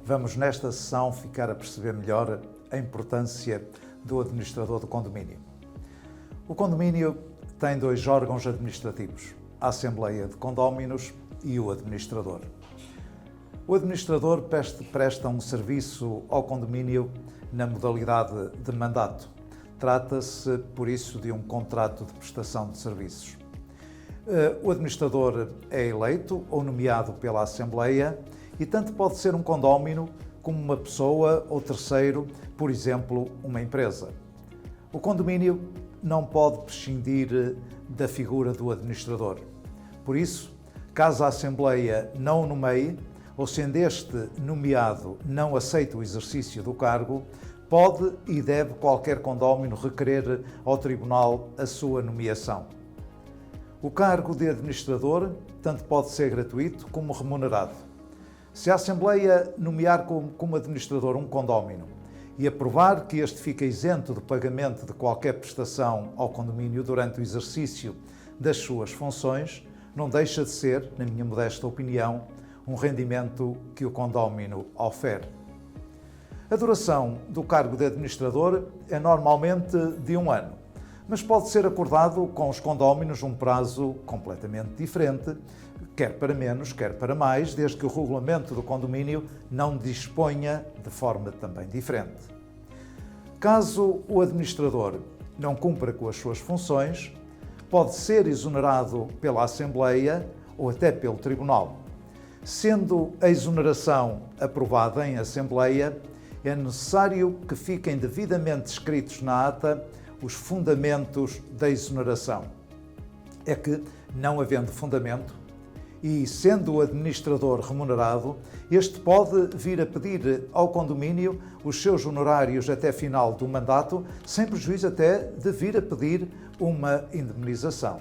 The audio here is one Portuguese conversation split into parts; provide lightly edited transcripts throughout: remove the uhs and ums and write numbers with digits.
Vamos nesta sessão ficar a perceber melhor a importância do administrador do condomínio. O condomínio tem dois órgãos administrativos, a Assembleia de Condóminos e o administrador. O administrador presta um serviço ao condomínio na modalidade de mandato. Trata-se, por isso, de um contrato de prestação de serviços. O administrador é eleito ou nomeado pela Assembleia e tanto pode ser um condómino como uma pessoa ou terceiro, por exemplo, uma empresa. O condomínio não pode prescindir da figura do administrador. Por isso, caso a Assembleia não o nomeie, ou sendo este nomeado não aceita o exercício do cargo, pode e deve qualquer condómino requerer ao Tribunal a sua nomeação. O cargo de administrador tanto pode ser gratuito como remunerado. Se a Assembleia nomear como administrador um condómino e aprovar que este fica isento do pagamento de qualquer prestação ao condomínio durante o exercício das suas funções, não deixa de ser, na minha modesta opinião, um rendimento que o condómino ofere. A duração do cargo de administrador é normalmente de 1 ano, mas pode ser acordado com os condóminos um prazo completamente diferente, quer para menos, quer para mais, desde que o regulamento do condomínio não disponha de forma também diferente. Caso o administrador não cumpra com as suas funções, pode ser exonerado pela Assembleia ou até pelo Tribunal. Sendo a exoneração aprovada em Assembleia, é necessário que fiquem devidamente escritos na ata os fundamentos da exoneração. É que, não havendo fundamento, e sendo o administrador remunerado, este pode vir a pedir ao condomínio os seus honorários até final do mandato, sem prejuízo até de vir a pedir uma indemnização.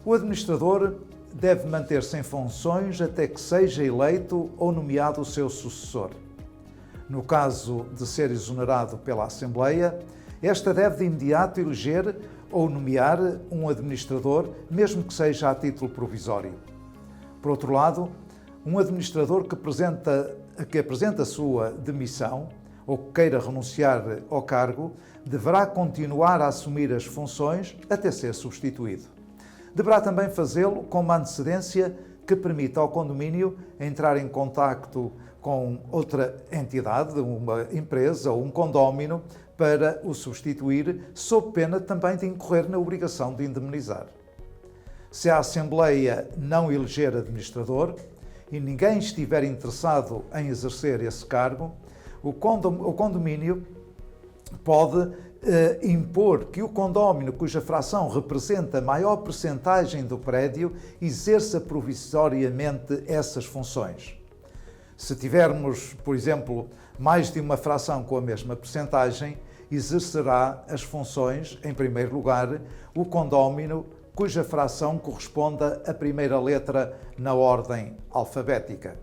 O administrador deve manter-se em funções até que seja eleito ou nomeado o seu sucessor. No caso de ser exonerado pela Assembleia, esta deve de imediato eleger ou nomear um administrador, mesmo que seja a título provisório. Por outro lado, um administrador que apresenta a sua demissão ou que queira renunciar ao cargo, deverá continuar a assumir as funções até ser substituído. Deverá também fazê-lo com uma antecedência que permita ao condomínio entrar em contacto com outra entidade, uma empresa ou um condómino, para o substituir, sob pena também de incorrer na obrigação de indemnizar. Se a Assembleia não eleger administrador e ninguém estiver interessado em exercer esse cargo, o condomínio pode impor que o condómino cuja fração representa a maior percentagem do prédio exerça provisoriamente essas funções. Se tivermos, por exemplo, mais de uma fração com a mesma percentagem, exercerá as funções, em primeiro lugar, o condómino cuja fração corresponda à primeira letra na ordem alfabética.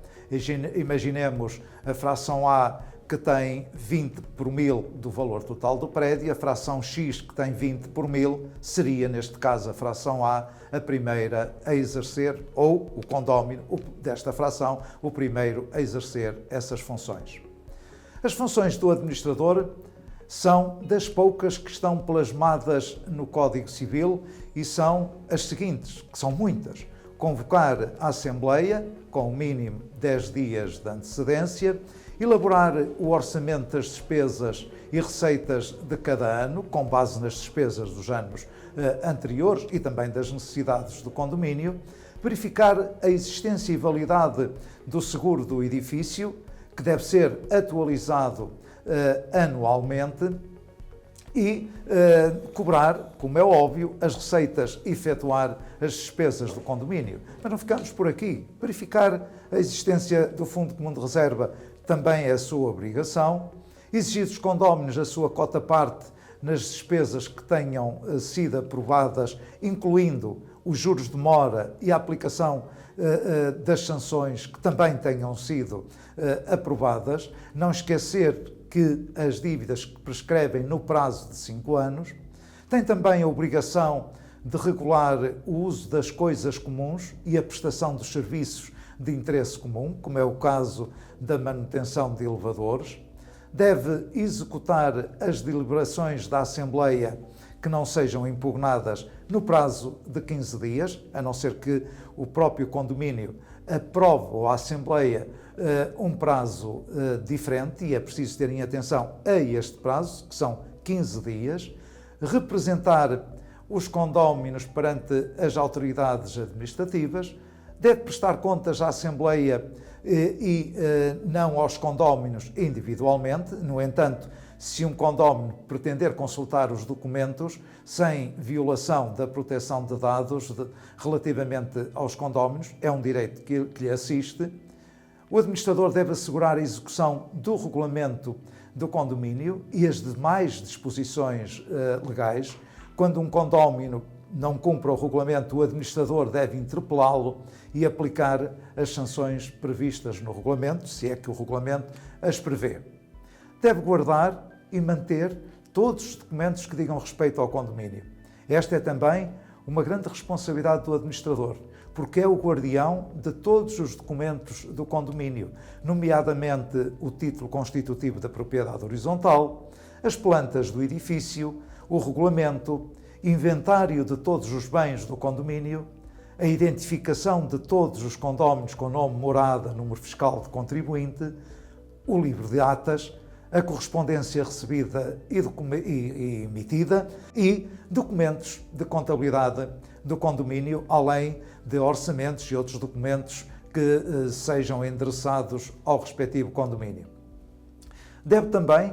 Imaginemos a fração A, que tem 20 por mil do valor total do prédio, a fração X, que tem 20 por mil, seria, neste caso, a fração A, a primeira a exercer, ou o condómino desta fração, o primeiro a exercer essas funções. As funções do administrador são das poucas que estão plasmadas no Código Civil e são as seguintes, que são muitas: convocar a Assembleia, com o mínimo 10 dias de antecedência, elaborar o orçamento das despesas e receitas de cada ano, com base nas despesas dos anos anteriores e também das necessidades do condomínio, verificar a existência e validade do seguro do edifício, que deve ser atualizado anualmente, e cobrar, como é óbvio, as receitas e efetuar as despesas do condomínio. Mas não ficamos por aqui. Verificar a existência do Fundo Comum de Reserva também é a sua obrigação. Exigir dos condóminos a sua cota-parte nas despesas que tenham sido aprovadas, incluindo os juros de mora e a aplicação das sanções que também tenham sido aprovadas. Não esquecer que as dívidas que prescrevem no prazo de 5 anos. Tem também a obrigação de regular o uso das coisas comuns e a prestação dos serviços de interesse comum, como é o caso da manutenção de elevadores. Deve executar as deliberações da Assembleia que não sejam impugnadas no prazo de 15 dias, a não ser que o próprio condomínio aprove ou a Assembleia um prazo diferente, e é preciso terem atenção a este prazo, que são 15 dias. Representar os condóminos perante as autoridades administrativas, deve prestar contas à Assembleia e não aos condóminos individualmente. No entanto, se um condómino pretender consultar os documentos sem violação da proteção de dados relativamente aos condóminos, é um direito que lhe assiste. O administrador deve assegurar a execução do regulamento do condomínio e as demais disposições legais. Quando um condómino não cumpre o regulamento, o administrador deve interpelá-lo e aplicar as sanções previstas no regulamento, se é que o regulamento as prevê. Deve guardar e manter todos os documentos que digam respeito ao condomínio. Esta é também uma grande responsabilidade do administrador, porque é o guardião de todos os documentos do condomínio, nomeadamente o título constitutivo da propriedade horizontal, as plantas do edifício, o regulamento, inventário de todos os bens do condomínio, a identificação de todos os condóminos com nome, morada, número fiscal de contribuinte, o livro de atas, a correspondência recebida e emitida e documentos de contabilidade do condomínio, além de orçamentos e outros documentos que sejam endereçados ao respectivo condomínio. Deve também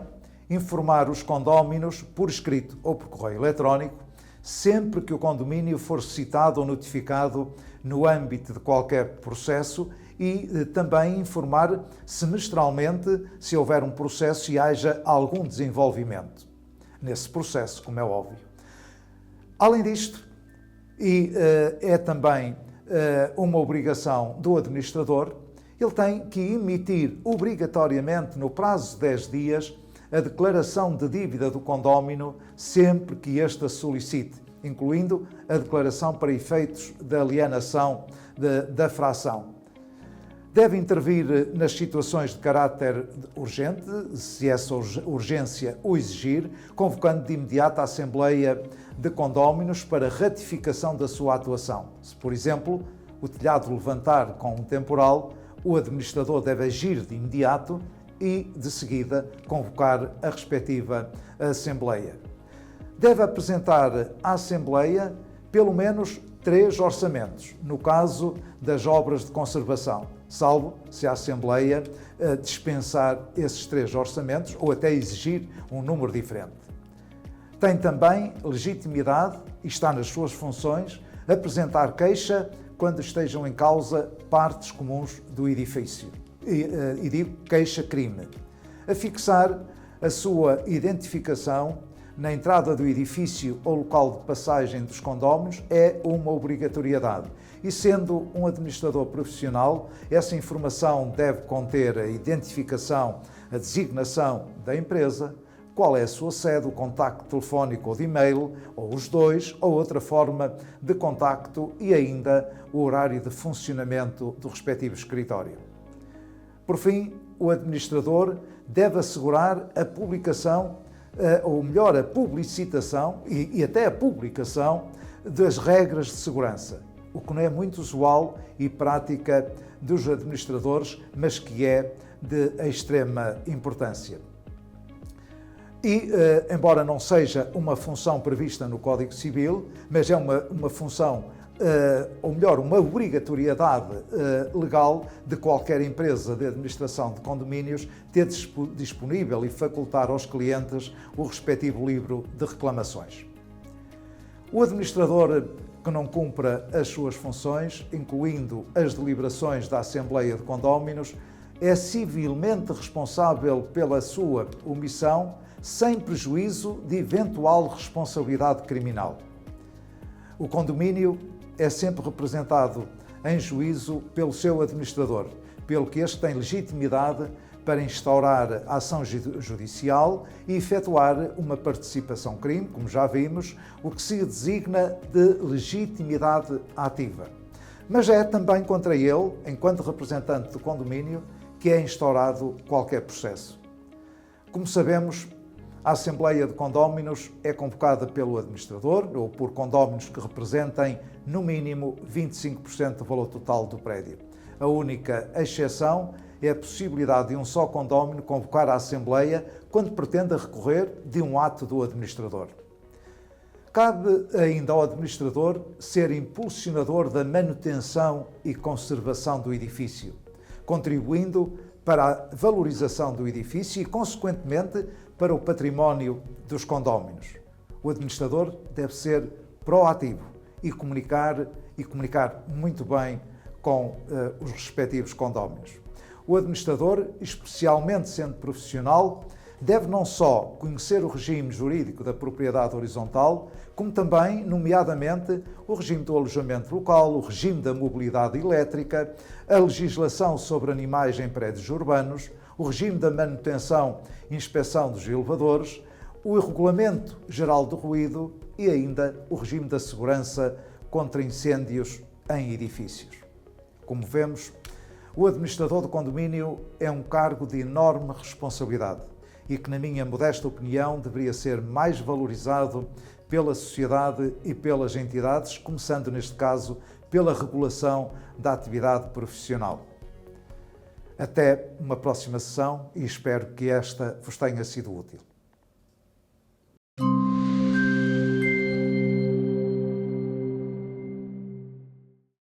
informar os condóminos por escrito ou por correio eletrónico sempre que o condomínio for citado ou notificado no âmbito de qualquer processo e também informar semestralmente se houver um processo e haja algum desenvolvimento nesse processo, como é óbvio. Além disto, é também uma obrigação do administrador, ele tem que emitir obrigatoriamente no prazo de 10 dias a declaração de dívida do condómino sempre que este a solicite, incluindo a declaração para efeitos da alienação da fração. Deve intervir nas situações de caráter urgente, se essa urgência o exigir, convocando de imediato a Assembleia de Condóminos para ratificação da sua atuação. Se, por exemplo, o telhado levantar com um temporal, o administrador deve agir de imediato e, de seguida, convocar a respectiva Assembleia. Deve apresentar à Assembleia pelo menos 3 orçamentos, no caso das obras de conservação, salvo se a Assembleia dispensar esses 3 orçamentos ou até exigir um número diferente. Tem também legitimidade, e está nas suas funções, apresentar queixa quando estejam em causa partes comuns do edifício. E digo queixa-crime. Afixar a sua identificação na entrada do edifício ou local de passagem dos condóminos é uma obrigatoriedade. E sendo um administrador profissional, essa informação deve conter a identificação, a designação da empresa, qual é a sua sede, o contacto telefónico ou de e-mail, ou os dois, ou outra forma de contacto e ainda o horário de funcionamento do respectivo escritório. Por fim, o administrador deve assegurar a publicação, ou melhor, a publicitação e até a publicação das regras de segurança, o que não é muito usual e prática dos administradores, mas que é de extrema importância. E, embora não seja uma função prevista no Código Civil, mas é uma função, ou melhor, uma obrigatoriedade legal de qualquer empresa de administração de condomínios ter disponível e facultar aos clientes o respectivo livro de reclamações. O administrador que não cumpra as suas funções, incluindo as deliberações da Assembleia de Condóminos, é civilmente responsável pela sua omissão, sem prejuízo de eventual responsabilidade criminal. O condomínio é sempre representado em juízo pelo seu administrador, pelo que este tem legitimidade para instaurar a ação judicial e efetuar uma participação-crime, como já vimos, o que se designa de legitimidade ativa. Mas é também contra ele, enquanto representante do condomínio, que é instaurado qualquer processo. Como sabemos, a Assembleia de Condóminos é convocada pelo administrador ou por condóminos que representem, no mínimo, 25% do valor total do prédio. A única exceção é a possibilidade de um só condómino convocar a Assembleia quando pretenda recorrer de um ato do administrador. Cabe ainda ao administrador ser impulsionador da manutenção e conservação do edifício, contribuindo para a valorização do edifício e, consequentemente, para o património dos condóminos. O administrador deve ser proativo e comunicar muito bem com os respectivos condóminos. O administrador, especialmente sendo profissional, deve não só conhecer o regime jurídico da propriedade horizontal, como também, nomeadamente, o regime do alojamento local, o regime da mobilidade elétrica, a legislação sobre animais em prédios urbanos, o regime da manutenção e inspeção dos elevadores, o Regulamento Geral do Ruído e ainda o regime da segurança contra incêndios em edifícios. Como vemos, o administrador do condomínio é um cargo de enorme responsabilidade e que, na minha modesta opinião, deveria ser mais valorizado pela sociedade e pelas entidades, começando, neste caso, pela regulação da atividade profissional. Até uma próxima sessão e espero que esta vos tenha sido útil.